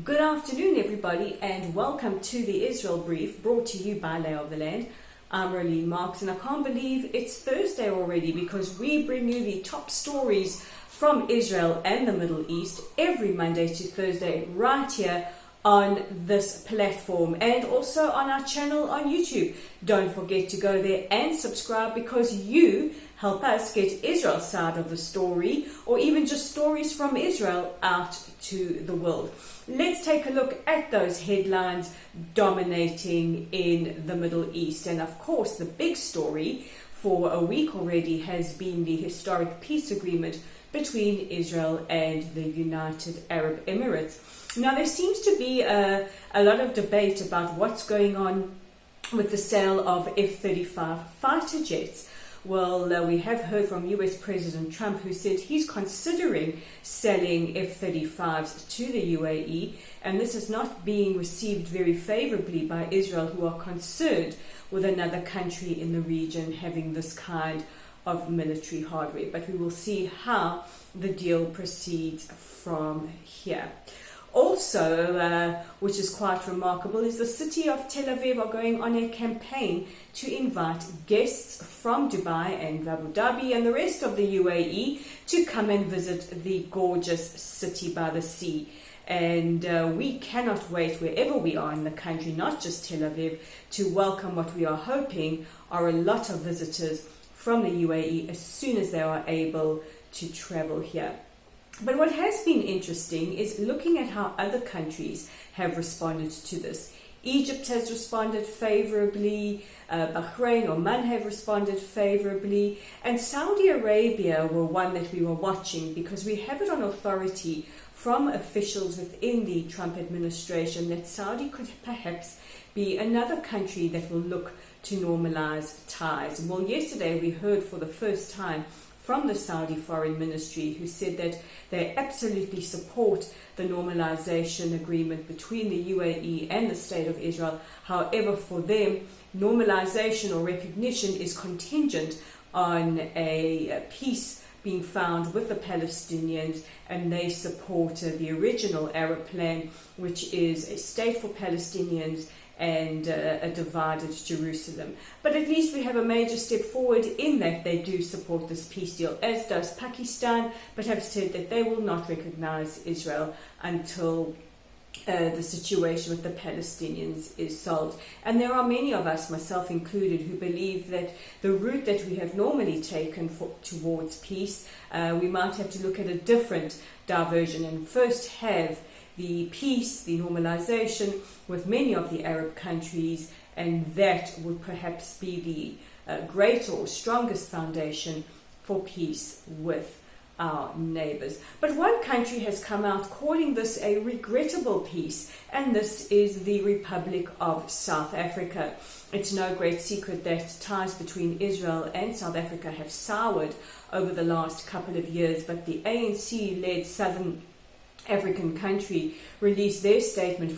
Good afternoon, everybody, and welcome to the Israel Brief, brought to you by Lay of the Land. I'm Rolene Marks, and I can't believe it's Thursday already because we bring you the top stories from Israel and the Middle East every Monday to Thursday right here on this platform and also on our channel on YouTube. Don't forget to go there and subscribe because you help us get Israel's side of the story, or even just stories from Israel, out to the world. Let's take a look at those headlines dominating in the Middle East. And of course, the big story for a week already has been the historic peace agreement between Israel and the United Arab Emirates. Now, there seems to be a lot of debate about what's going on with the sale of F-35 fighter jets. Well, we have heard from US President Trump, who said he's considering selling F-35s to the UAE, and this is not being received very favorably by Israel, who are concerned with another country in the region having this kind of military hardware. But we will see how the deal proceeds from here. Also, which is quite remarkable, is the city of Tel Aviv are going on a campaign to invite guests from Dubai and Abu Dhabi and the rest of the UAE to come and visit the gorgeous city by the sea. And we cannot wait, wherever we are in the country, not just Tel Aviv, to welcome what we are hoping are a lot of visitors from the UAE as soon as they are able to travel here. But what has been interesting is looking at how other countries have responded to this. Egypt has responded favorably, Bahrain, Oman have responded favorably, and Saudi Arabia were one that we were watching because we have it on authority from officials within the Trump administration that Saudi could perhaps be another country that will look to normalize ties. Well, yesterday we heard for the first time from the Saudi Foreign Ministry, who said that they absolutely support the normalization agreement between the UAE and the State of Israel. However, for them, normalization or recognition is contingent on a peace being found with the Palestinians, and they support the original Arab plan, which is a state for Palestinians and a divided Jerusalem. But at least we have a major step forward in that they do support this peace deal, as does Pakistan, but have said that they will not recognize Israel until the situation with the Palestinians is solved. And there are many of us, myself included, who believe that the route that we have normally taken towards peace, we might have to look at a different diversion and first have the peace, the normalization with many of the Arab countries, and that would perhaps be the greater or strongest foundation for peace with our neighbors. But one country has come out calling this a regrettable peace, and this is the Republic of South Africa. It's no great secret that ties between Israel and South Africa have soured over the last couple of years, but the ANC-led Southern African country released their statement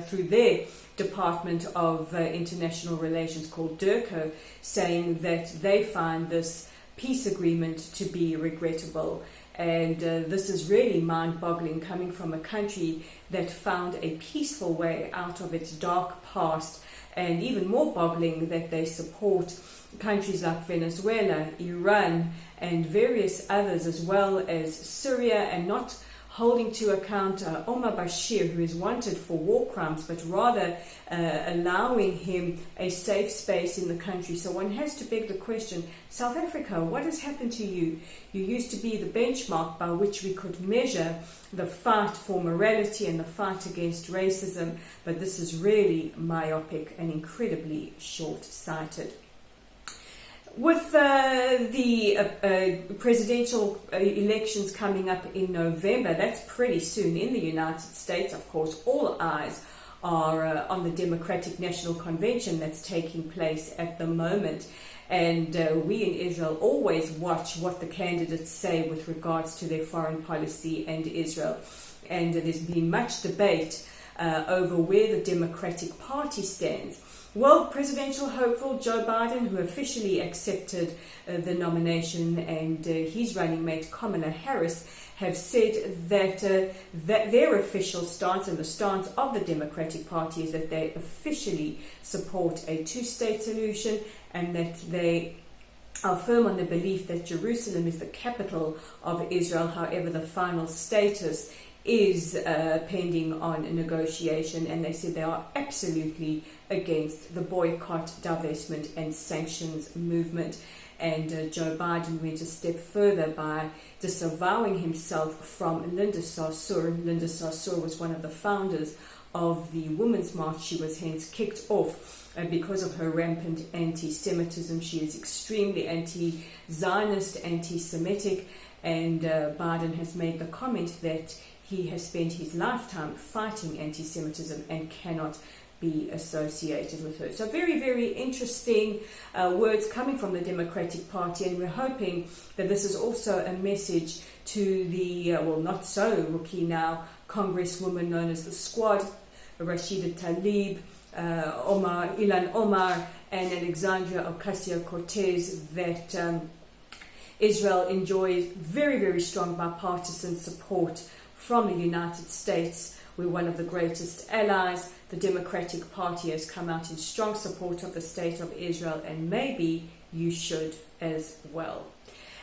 through their Department of International Relations called DIRCO, saying that they find this peace agreement to be regrettable. And this is really mind-boggling, coming from a country that found a peaceful way out of its dark past, and even more boggling that they support countries like Venezuela, Iran, and various others, as well as Syria, and not holding to account Omar Bashir, who is wanted for war crimes, but rather allowing him a safe space in the country. So one has to beg the question, South Africa, what has happened to you? You used to be the benchmark by which we could measure the fight for morality and the fight against racism, but this is really myopic and incredibly short-sighted. With the presidential elections coming up in November, that's pretty soon in the United States, of course, all eyes are on the Democratic National Convention that's taking place at the moment. And we in Israel always watch what the candidates say with regards to their foreign policy and Israel. And there's been much debate over where the Democratic Party stands. Well, presidential hopeful Joe Biden, who officially accepted the nomination, and his running mate Kamala Harris have said that their official stance and the stance of the Democratic Party is that they officially support a two-state solution, and that they are firm on the belief that Jerusalem is the capital of Israel. However, the final status is pending on a negotiation, and they said they are absolutely against the boycott, divestment and sanctions movement. And Joe Biden went a step further by disavowing himself from Linda Sarsour. Linda Sarsour was one of the founders of the Women's March. She was hence kicked off because of her rampant anti-Semitism. She is extremely anti-Zionist, anti-Semitic, and Biden has made the comment that he has spent his lifetime fighting anti-Semitism and cannot be associated with her. So very, very interesting words coming from the Democratic Party, and we're hoping that this is also a message to the, not so rookie now, Congresswoman known as the Squad, Rashida Tlaib, Ilan Omar, and Alexandria Ocasio-Cortez, that Israel enjoys very, very strong bipartisan support from the United States. We're one of the greatest allies. The Democratic Party has come out in strong support of the state of Israel, and maybe you should as well.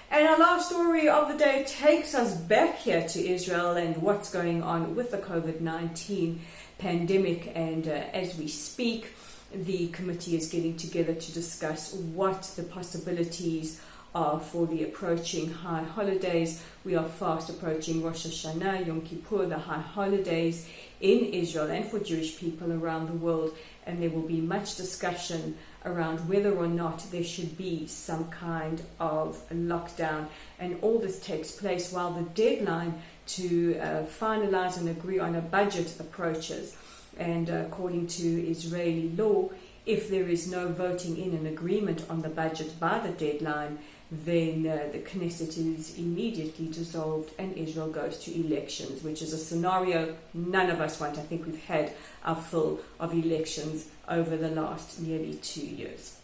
And our last story of the day takes us back here to Israel and what's going on with the COVID-19 pandemic. And as we speak, the committee is getting together to discuss what the possibilities are for the approaching high holidays. We are fast approaching Rosh Hashanah, Yom Kippur, the high holidays in Israel and for Jewish people around the world, and there will be much discussion around whether or not there should be some kind of lockdown. And all this takes place while the deadline to finalize and agree on a budget approaches. And according to Israeli law, if there is no voting in an agreement on the budget by the deadline, then the Knesset is immediately dissolved and Israel goes to elections, which is a scenario none of us want. I think we've had our fill of elections over the last nearly 2 years.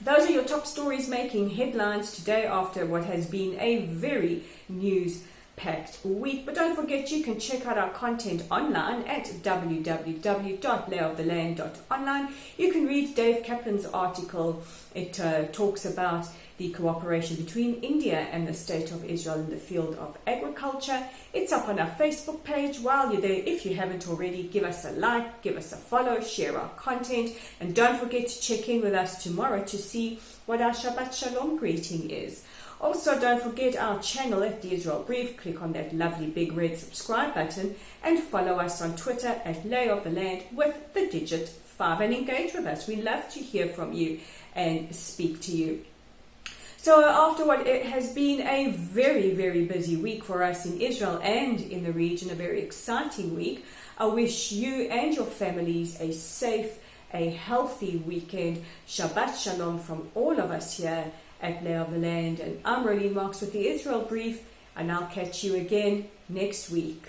Those are your top stories making headlines today after what has been a very news-packed week. But don't forget, you can check out our content online at www.layoftheland.online. You can read Dave Kaplan's article. It talks about the cooperation between India and the State of Israel in the field of agriculture. It's up on our Facebook page. While you're there, if you haven't already, give us a like, give us a follow, share our content, and don't forget to check in with us tomorrow to see what our Shabbat Shalom greeting is. Also, don't forget our channel at The Israel Brief. Click on that lovely big red subscribe button and follow us on Twitter at Lay of the Land with the digit 5 and engage with us. We love to hear from you and speak to you. So after what it has been a very, very busy week for us in Israel and in the region, a very exciting week, I wish you and your families a safe, a healthy weekend. Shabbat Shalom from all of us here at Lay of the Land. And I'm Rolene Marks with the Israel Brief, and I'll catch you again next week.